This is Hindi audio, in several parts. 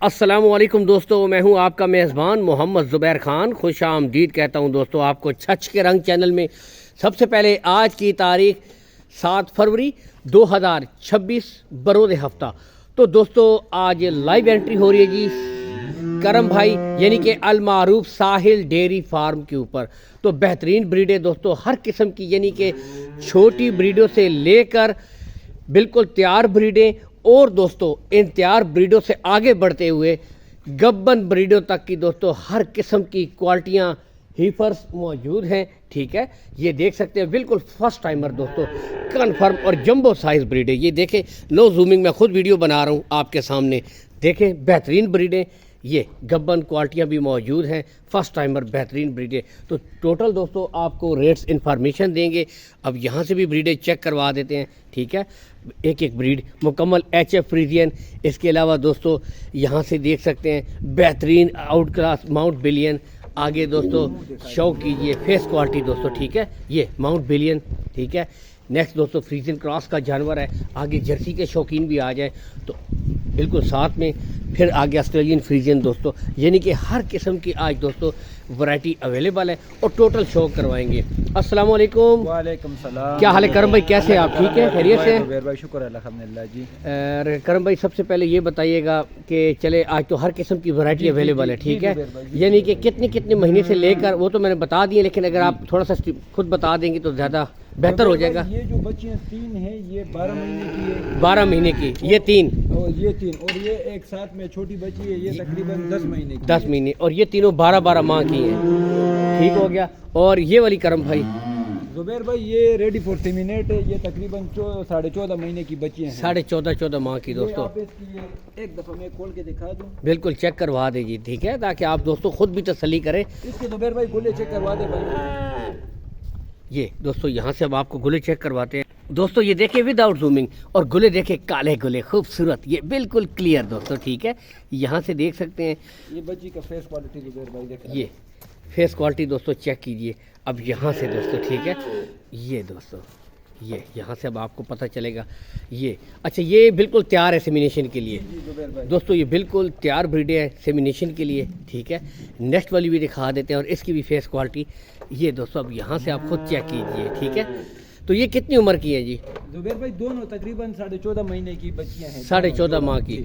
अस्सलामुअलैकुम दोस्तों, मैं हूं आपका मेज़बान मोहम्मद ज़ुबैर ख़ान। खुश आमदीद कहता हूं दोस्तों आपको छछ के रंग चैनल में। सबसे पहले आज की तारीख 7 फरवरी 2026 बरोज़ हफ्ता। तो दोस्तों आज लाइव एंट्री हो रही है जी करम भाई यानी कि अल मारूफ साहिल डेयरी फार्म के ऊपर। तो बेहतरीन ब्रीडें दोस्तों हर किस्म की, यानी कि छोटी ब्रीडों से लेकर बिल्कुल तैयार ब्रीडें, और दोस्तों इन तैयार ब्रीडों से आगे बढ़ते हुए गब्बन ब्रीडों तक की दोस्तों हर किस्म की क्वालिटियाँ हीफर्स मौजूद हैं। ठीक है, ये देख सकते हैं बिल्कुल फर्स्ट टाइमर दोस्तों कन्फर्म और जंबो साइज़ ब्रीडें। ये देखें, नो जूमिंग में खुद वीडियो बना रहा हूँ आपके सामने। देखें बेहतरीन ब्रीडें, ये गब्बन क्वालिटियाँ भी मौजूद हैं, फर्स्ट टाइमर बेहतरीन ब्रीडें। तो टोटल दोस्तों आपको रेट्स इन्फॉर्मेशन देंगे। अब यहाँ से भी ब्रीडें चेक करवा देते हैं। ठीक है, एक एक ब्रीड मुकम्मल HF फ्रीजियन। इसके अलावा दोस्तों यहाँ से देख सकते हैं बेहतरीन आउट क्लास माउंट बिलियन। आगे दोस्तों शो कीजिए फेस क्वालिटी दोस्तों। ठीक है, ये माउंट बिलियन। ठीक है, नेक्स्ट दोस्तों फ्रीजियन क्रॉस का जानवर है। आगे जर्सी के शौकीन भी आ जाए तो बिल्कुल साथ में फिर आगे ऑस्ट्रेलियन फ्रीजियन दोस्तों, यानी कि हर किस्म की आज दोस्तों वैरायटी अवेलेबल है और टोटल शो करवाएंगे। अस्सलाम वालेकुम। वालेकुम सलाम। क्या हाल है करम भाई, कैसे हैं आप? ठीक है, खैरियत से? भाई शुक्र है अल्हम्दुलिल्लाह जी। करम भाई सबसे पहले ये बताइएगा कि चले आज तो हर किस्म की वैरायटी अवेलेबल है। ठीक है, यानी कि कितने कितने महीने से लेकर, वो तो मैंने बता दिए, लेकिन अगर आप थोड़ा सा खुद बता देंगे तो ज़्यादा बेहतर हो जाएगा। ये जो बच्चियाँ 3 हैं ये 12 महीने की है। 12 महीने की ये 3 और ये 3 और ये एक साथ में छोटी बच्ची है, ये तकरीबन 10 महीने की। 10 महीने और ये तीनों 12-12 माह की हैं। ठीक हो गया। और ये वाली करम भाई जुबैर भाई ये रेडी फॉर सेमिनेट है, ये तकरीबन 14.5 महीने की बच्चियाँ हैं। 14.5 माह की दोस्तों। आप इसकी ये एक दफ़ा मैं खोल के दिखा दूँ। बिल्कुल चेक करवा दीजिए। ठीक है, ताकि आप दोस्तों खुद भी तसल्ली करें। इसके जुबैर भाई गोले चेक करवा दे भाई। ये दोस्तों यहाँ से अब आपको गुले चेक करवाते हैं दोस्तों। ये देखें विदाउट जूमिंग, और गुले देखें काले गुले खूबसूरत, ये बिल्कुल क्लियर दोस्तों। ठीक है, यहाँ से देख सकते हैं ये बच्ची का फेस क्वालिटी जुबैर भाई देख। ये फेस क्वालिटी दोस्तों चेक कीजिए। अब यहाँ से दोस्तों ठीक है, ये दोस्तों ये यहाँ से अब आपको पता चलेगा। ये अच्छा, ये बिल्कुल तैयार है सेमिनेशन के लिए दोस्तों। ये बिल्कुल तैयार ब्रीडें हैं सेमिनेशन के लिए। ठीक है, नेक्स्ट वाली भी दिखा देते हैं और इसकी भी फेस क्वालिटी ये दोस्तों। अब यहाँ से आप खुद चेक कीजिए। ठीक है, तो ये कितनी उम्र की है जी? जुबैर भाई दोनों तकरीबन 14.5 महीने की बच्चियां हैं। 14.5 माह की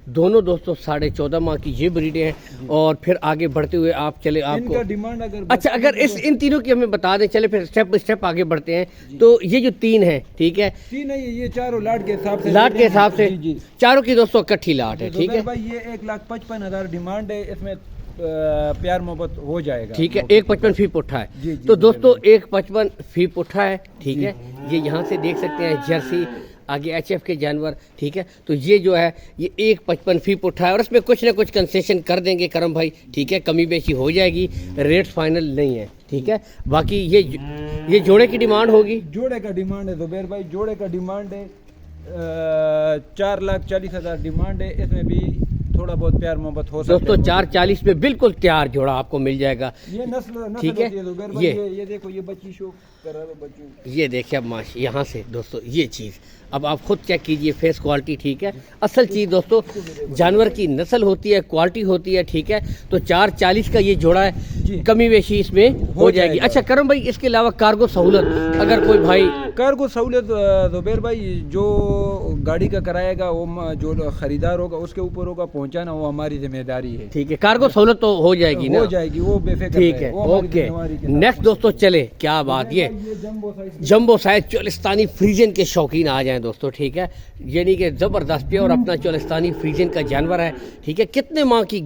दोनों दोस्तों, 14.5 माह की ये ब्रीडें हैं। और फिर आगे बढ़ते हुए आप चले, आपको इनका डिमांड अगर अच्छा अगर इन तीनों की हमें बता दें, चले फिर स्टेप बाय स्टेप आगे बढ़ते हैं। तो ये जो 3 है, ठीक है, 3 नहीं, ये चारों लाट के हिसाब से, लाट के हिसाब से जी। चारों की दोस्तों इकट्ठी लाट है। ठीक है भाई ये 1,55,000 डिमांड है, इसमें प्यार मोहब्बत हो जाएगा। ठीक है, 1.55 फी पुट्ठा है। जी, तो दोस्तों 1.55 फी पुट्ठा है। ठीक है, ये यहाँ से देख सकते हैं जर्सी, आगे HF के जानवर। ठीक है, तो ये जो है ये 1.55 फी पुट्ठा है और इसमें कुछ ना कुछ कंसेशन कर देंगे करम भाई। ठीक है, कमी बेशी हो जाएगी, रेट फाइनल नहीं है। ठीक है, बाकी ये जोड़े की डिमांड होगी। जोड़े का डिमांड है जुबैर भाई, जोड़े का डिमांड है 4,40,000 डिमांड है। इसमें भी थोड़ा बहुत प्यार मोहब्बत हो सकता है दोस्तों। 440 में बिल्कुल तैयार जोड़ा आपको मिल जाएगा। ये नस्ल ठीक है, ये देखो, ये बच्ची शो कर रहा है बच्चों। ये देखिए अब माश यहाँ से दोस्तों ये चीज़ अब आप खुद चेक कीजिए फेस क्वालिटी। ठीक है, असल चीज़ दोस्तों जानवर की नस्ल होती है, क्वालिटी होती है। ठीक है, तो 440 का ये जोड़ा है, कमी बेशी इसमें हो जाएगी। अच्छा करम भाई, इसके अलावा कार्गो सहूलत अगर कोई भाई कार्गो सहूलत जुबैर भाई जो गाड़ी का कराएगा वो जो खरीदार होगा उसके ऊपर होगा, पहुंचाना वो हमारी जिम्मेदारी है। ठीक है, कार्गो सहूलत तो हो जाएगी ना? हो जाएगी, वो बेफिक्र। ठीक है, ओके। नेक्स्ट दोस्तों चले, क्या बात, ये जंबो साइज चोलिस्तानी फ्रीजन के शौकीन आ जाएं दोस्तों। ठीक है, यानी कि ज़बरदस्त प्योर अपना चोलिस्तानी फ्रीजन का जानवर है। ठीक है, कितने माह की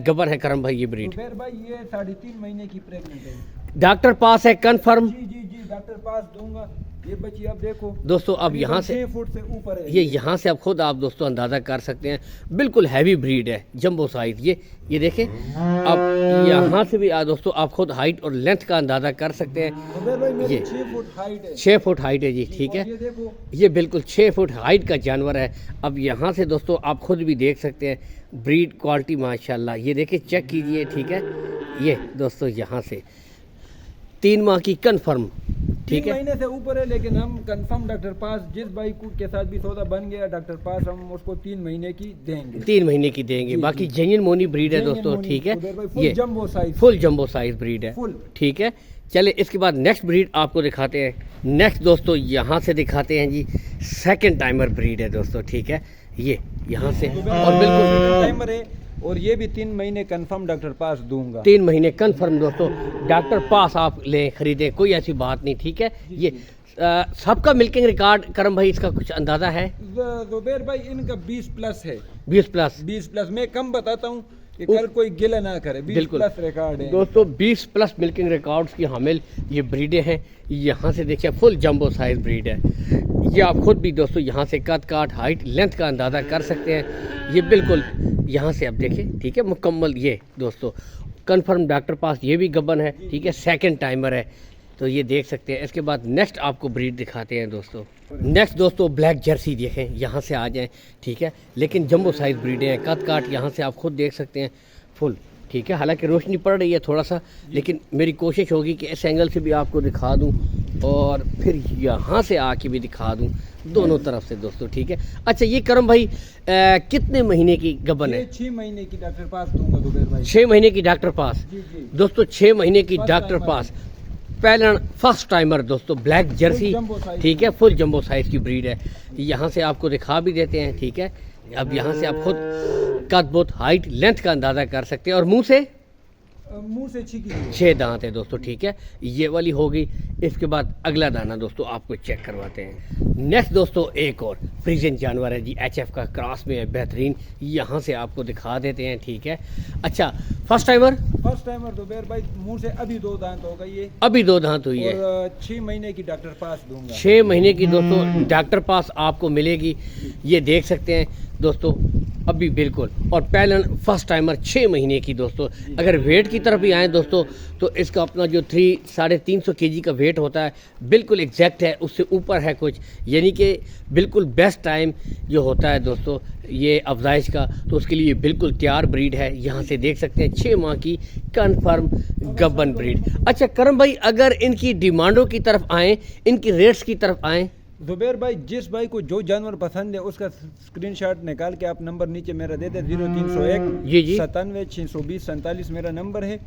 गबर है करम भाई ये ब्रीड? भाई ये 3.5 महीने की प्रेग्नेंट है। डॉक्टर पास है कंफर्म? जी, डॉक्टर पास दूंगा। ये बच्ची आप देखो दोस्तों, अब यहाँ से 6 फुट से ऊपर है। ये यहाँ से अब खुद आप दोस्तों अंदाज़ा कर सकते हैं, बिल्कुल हैवी ब्रीड है, जंबो साइज। ये देखें, अब यहाँ से भी दोस्तों आप खुद हाइट और लेंथ का अंदाज़ा कर सकते हैं। ये 6 फुट हाइट है। 6 फुट हाइट है जी। ठीक है, ये बिल्कुल 6 फुट हाइट का जानवर है। अब यहाँ से दोस्तों आप खुद भी देख सकते हैं ब्रीड क्वालिटी माशाल्लाह। ये देखिए, चेक कीजिए। ठीक है, ये दोस्तों यहाँ से 3 माह की कन्फर्म ठीक है। महीने से ऊपर है, लेकिन हम कंफर्म डॉक्टर पास जिस भाई को के साथ भी सौदा बन गया डॉक्टर पास हम उसको 3 महीने की देंगे। 3 महीने की देंगे। जी, बाकी जी। जेन्युइन मोनी ब्रीड है Genuine दोस्तों, मोनी, ठीक है। जुबैर भाई, फुल ये jumbo size, full jumbo size breed है, फुल। ठीक है। चले इसके बाद नेक्स्ट ब्रीड आपको दिखाते हैं। नेक्स्ट दोस्तों यहाँ से दिखाते हैं जी, सेकंड टाइमर ब्रीड है दोस्तों, ठीक है। ये यहाँ से और बिल्कुल टाइमर है, और ये भी 3 महीने कंफर्म डॉक्टर पास दूंगा। 3 महीने कन्फर्म दोस्तों, डॉक्टर पास आप लें खरीदें, कोई ऐसी बात नहीं, ठीक है। ये सबका मिल्किंग रिकॉर्ड करम भाई इसका कुछ अंदाजा है? जुबैर भाई इनका 20 प्लस है। 20 प्लस 20 प्लस मैं कम बताता हूँ कि कल कोई गिला ना करे। 20 बिल्कुल। प्लस रिकॉर्ड है दोस्तों, 20 प्लस मिल्किंग रिकॉर्ड्स की हामिल ये ब्रीडें हैं। यहाँ से देखिए फुल जंबो साइज ब्रीड है। ये आप खुद भी दोस्तों यहाँ से कद काट हाइट लेंथ का अंदाज़ा कर सकते हैं। ये बिल्कुल यहाँ से आप देखें, ठीक है, मुकम्मल ये दोस्तों कन्फर्म डॉक्टर पास ये भी गब्बन है, ठीक है, सेकंड टाइमर है, तो ये देख सकते हैं। इसके बाद नेक्स्ट आपको ब्रीड दिखाते हैं दोस्तों। नेक्स्ट दोस्तों ब्लैक जर्सी देखें, यहाँ से आ जाएं, ठीक है, लेकिन जंबो साइज ब्रीडें हैं। कद काट यहाँ से आप खुद देख सकते हैं फुल, ठीक है। हालांकि रोशनी पड़ रही है थोड़ा सा, लेकिन मेरी कोशिश होगी कि इस एंगल से भी आपको दिखा दूं और फिर यहाँ से आके भी दिखा दूं, दोनों तरफ से दोस्तों, ठीक है। अच्छा, ये करम भाई कितने महीने की गबन है? 6 महीने की डॉक्टर पास दूंगा जुबैर भाई। 6 महीने की डॉक्टर पास जी, जी। दोस्तों, 6 महीने की First डॉक्टर timer पास पहला फर्स्ट टाइमर दोस्तों, ब्लैक जर्सी, jumbo size ठीक है, फुल जंबो साइज की ब्रीड है। यहाँ से आपको दिखा भी देते हैं, ठीक है। अब यहाँ से आप खुद कद बुत हाइट लेंथ का अंदाज़ा कर सकते हैं। और मुंह से मुंह से छिकी हुई है। 6 दांत है दोस्तों, ठीक है। ये वाली होगी। इसके बाद अगला दाना दोस्तों आपको चेक करवाते हैं। नेक्स्ट दोस्तों एक और फ्रीजन जानवर है जी, HF का क्रॉस में है, बेहतरीन। यहाँ से आपको दिखा देते हैं, ठीक है। अच्छा, फर्स्ट टाइमर जुबैर भाई मुंह से अभी 2 दांत हो गई है, अभी 2 दांत हुई है। और 6 महीने की डॉक्टर पास दूंगा। 6 महीने की दोस्तों डॉक्टर पास आपको मिलेगी। ये देख सकते हैं दोस्तों, अभी बिल्कुल। और पहले फर्स्ट टाइमर 6 महीने की दोस्तों। अगर वेट की तरफ भी आए दोस्तों, तो इसका अपना जो 300-350 kg का वेट होता है बिल्कुल एग्जैक्ट है, उससे ऊपर है कुछ, यानी कि बिल्कुल बेस्ट टाइम जो होता है दोस्तों ये अफजाइश का, तो उसके लिए बिल्कुल तैयार ब्रीड है। यहाँ से देख सकते हैं 6 माह की कन्फर्म गब्बन ब्रीड। अच्छा करम भाई, अगर इनकी डिमांडों की तरफ आएँ, इनकी रेट्स की तरफ आएँ, जुबैर भाई जिस भाई को जो जानवर पसंद है उसका स्क्रीनशॉट निकाल के आप नंबर नीचे मेरा दे दे, 0301 जी जी 97 620 47 मेरा नंबर है।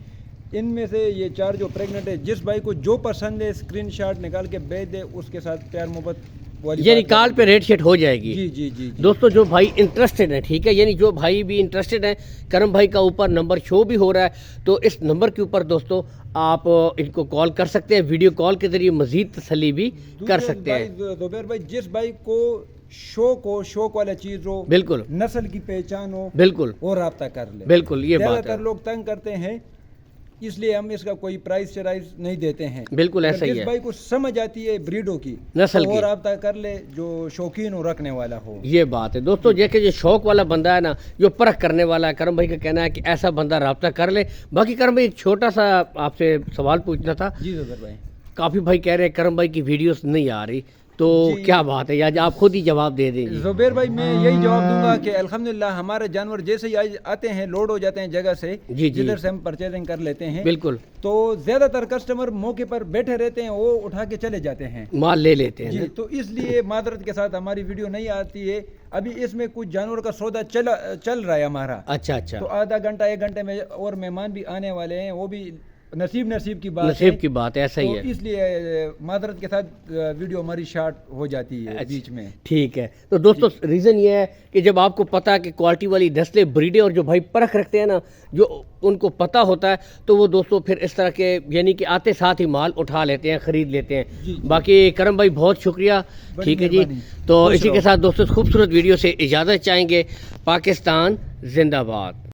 इनमें से ये 4 जो प्रेग्नेंट है, जिस भाई को जो पसंद है स्क्रीनशॉट निकाल के भेज दे, उसके साथ प्यार मोहब्बत वाली यानी बात कॉल पे रेट शेट हो जाएगी। जी जी जी जी। दोस्तों, जो भाई इंटरेस्टेड है, ठीक है, यानी जो भाई भी इंटरेस्टेड है, करम भाई का ऊपर नंबर शो भी हो रहा है, तो इस नंबर के ऊपर दोस्तों आप इनको कॉल कर सकते हैं, वीडियो कॉल के जरिए मजीद तसल्ली भी कर सकते हैं। जुबैर भाई जिस भाई को शौक वाला चीज हो, बिल्कुल नस्ल की पहचान हो, बिल्कुल वो राब्ता कर ले। बिल्कुल, ये बात है। ज्यादातर लोग तंग करते हैं, इसलिए हम इसका कोई प्राइस चराइस नहीं देते हैं। बिल्कुल ऐसा ही जिस है। भाई को समझ आती है ब्रीडों की, नस्ल तो की। वो राब्ता कर ले जो शौकीन हो, रखने वाला हो। ये बात है दोस्तों, जैसे जो शौक वाला बंदा है ना, जो परख करने वाला है, करम भाई का कहना है कि ऐसा बंदा राब्ता कर ले। बाकी करम भाई एक छोटा सा आपसे सवाल पूछना था। जी जुबैर भाई। काफी भाई कह रहे हैं करम भाई की वीडियोस नहीं आ रही, तो जी। क्या बात है, या आप खुद ही जवाब दे देंगे? जुबैर भाई मैं यही जवाब दूंगा कि अल्हम्दुलिल्लाह हमारे जानवर जैसे ही आते हैं, लोड हो जाते हैं जगह से, जी, जी। जिधर से हम परचेजिंग कर लेते हैं, बिल्कुल, तो ज्यादातर कस्टमर मौके पर बैठे रहते हैं, वो उठा के चले जाते हैं। माल ले लेते हैं जी, ना? तो इसलिए मादरत के साथ हमारी वीडियो नहीं आती है। अभी इसमें कुछ जानवर का सौदा चल रहा है हमारा, अच्छा अच्छा, तो आधा घंटा 1 घंटे में और मेहमान भी आने वाले हैं, वो भी नसीब की बात नसीब है। की बात है, ऐसा ही तो है। इसलिए मादरत के साथ वीडियो हमारी शॉर्ट हो जाती है बीच में। ठीक है, तो दोस्तों रीज़न ये है कि जब आपको पता है कि क्वालिटी वाली नस्लें ब्रीडें, और जो भाई परख रखते हैं ना, जो उनको पता होता है, तो वो दोस्तों फिर इस तरह के यानी कि आते साथ ही माल उठा लेते हैं, ख़रीद लेते हैं। जी, जी। बाकी करम भाई बहुत शुक्रिया, ठीक है जी। मेहरबानी। तो खुश इसी के रहो। साथ दोस्तों खूबसूरत वीडियो से इजाज़त चाहेंगे। पाकिस्तान जिंदाबाद।